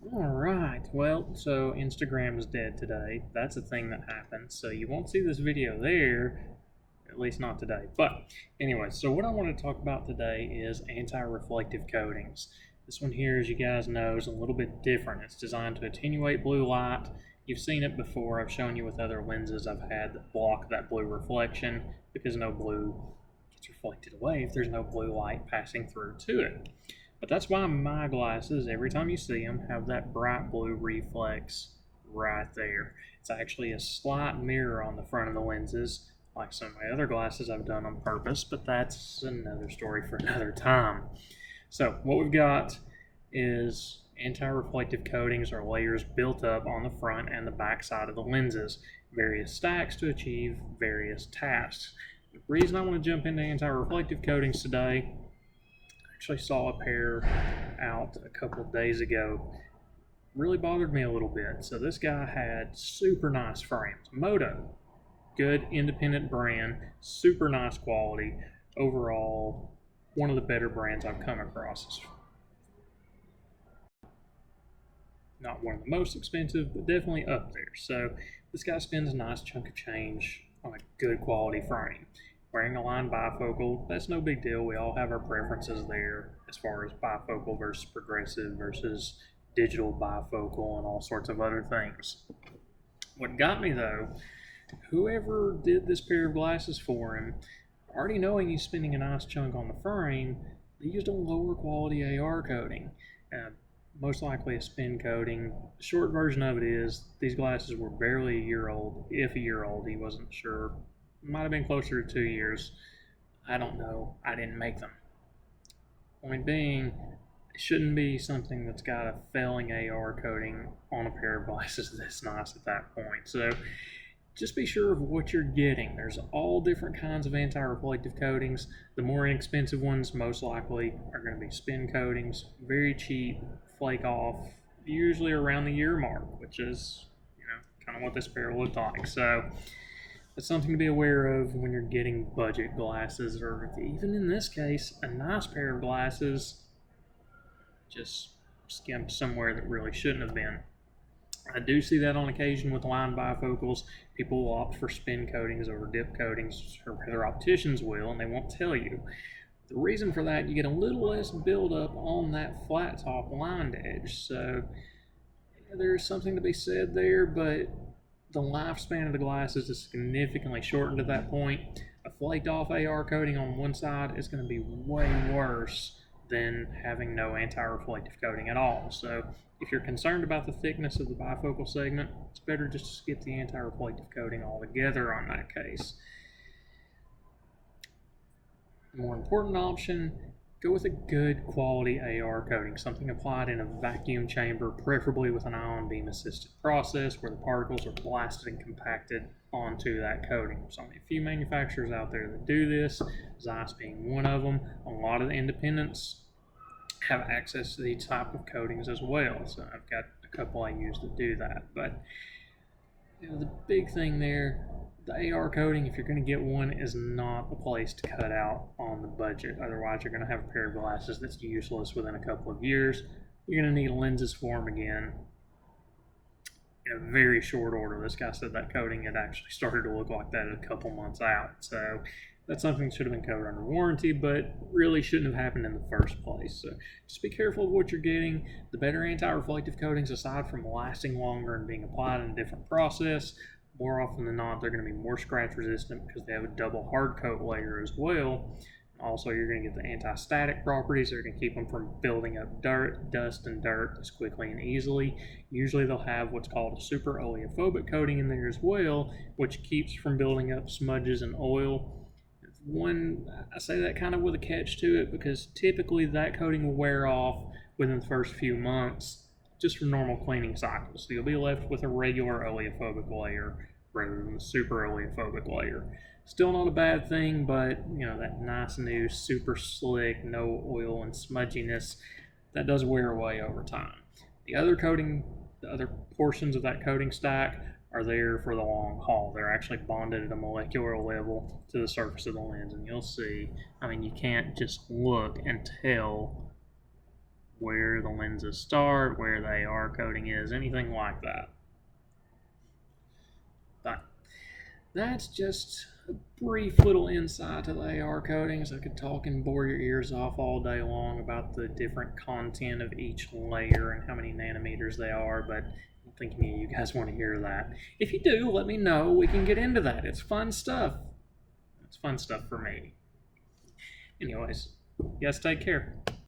Alright, well, so Instagram is dead today. That's a thing that happened. So you won't see this video there, at least not today. But anyway, so what I want to talk about today is anti-reflective coatings. This one here, as you guys know, is a little bit different. It's designed to attenuate blue light. You've seen it before. I've shown you with other lenses I've had that block that blue reflection because no blue gets reflected away if there's no blue light passing through to it. But that's why my glasses, every time you see them, have that bright blue reflex right there. It's actually a slight mirror on the front of the lenses, like some of my other glasses I've done on purpose, but that's another story for another time. So what we've got is anti-reflective coatings or layers built up on the front and the back side of the lenses, various stacks to achieve various tasks. The reason I want to jump into anti-reflective coatings today, actually saw a pair out a couple of days ago. Really bothered me a little bit. So this guy had super nice frames. Moto, good independent brand, super nice quality. Overall, one of the better brands I've come across. Not one of the most expensive, but definitely up there. So this guy spends a nice chunk of change on a good quality frame. Wearing a line bifocal, that's no big deal. We all have our preferences there as far as bifocal versus progressive versus digital bifocal and all sorts of other things. What got me though, whoever did this pair of glasses for him, already knowing he's spending a nice chunk on the frame, they used a lower quality AR coating. Most likely a spin coating. The short version of it is these glasses were barely a year old, if a year old. He wasn't sure. Might have been closer to 2 years. I don't know. I didn't make them. Point being, it shouldn't be something that's got a failing AR coating on a pair of glasses that's nice at that point. So just be sure of what you're getting. There's all different kinds of anti-reflective coatings. The more inexpensive ones most likely are going to be spin coatings, very cheap, flake off, usually around the year mark, which is, kind of what this pair looked like. So it's something to be aware of when you're getting budget glasses, or even in this case, a nice pair of glasses just skimped somewhere that really shouldn't have been. I do see that on occasion with line bifocals. People will opt for spin coatings over dip coatings, or their opticians will, and they won't tell you. The reason for that, you get a little less buildup on that flat top lined edge. So there's something to be said there, but the lifespan of the glasses is significantly shortened at that point. A flaked off AR coating on one side is going to be way worse than having no anti-reflective coating at all. So if you're concerned about the thickness of the bifocal segment, it's better just to skip the anti-reflective coating altogether on that case. The more important option, go with a good quality AR coating, something applied in a vacuum chamber, preferably with an ion beam assisted process where the particles are blasted and compacted onto that coating. There's only a few manufacturers out there that do this, Zeiss being one of them. A lot of the independents have access to these type of coatings as well, so I've got a couple I use that do that. But the big thing there, the AR coating, if you're going to get one, is not a place to cut out on the budget. Otherwise, you're going to have a pair of glasses that's useless within a couple of years. You're going to need lenses for them again in a very short order. This guy said that coating had actually started to look like that a couple months out. So that's something that should have been covered under warranty, but really shouldn't have happened in the first place. So just be careful of what you're getting. The better anti-reflective coatings, aside from lasting longer and being applied in a different process, more often than not, they're going to be more scratch resistant because they have a double hard coat layer as well. Also, you're going to get the anti-static properties that are going to keep them from building up dirt, dust, and dirt as quickly and easily. Usually they'll have what's called a super oleophobic coating in there as well, which keeps from building up smudges and oil. I say that kind of with a catch to it, because typically that coating will wear off within the first few months just for normal cleaning cycles. So you'll be left with a regular oleophobic layer rather than the super oleophobic layer. Still not a bad thing, but that nice new super slick, no oil and smudginess, that does wear away over time. The other portions of that coating stack are there for the long haul. They're actually bonded at a molecular level to the surface of the lens, and you'll see, you can't just look and tell where the lenses start, where the AR coating is, anything like that. But that's just a brief little insight to the AR coatings. I could talk and bore your ears off all day long about the different content of each layer and how many nanometers they are, but I don't think any of you guys want to hear that. If you do, let me know. We can get into that. It's fun stuff. It's fun stuff for me. Anyways, you guys take care.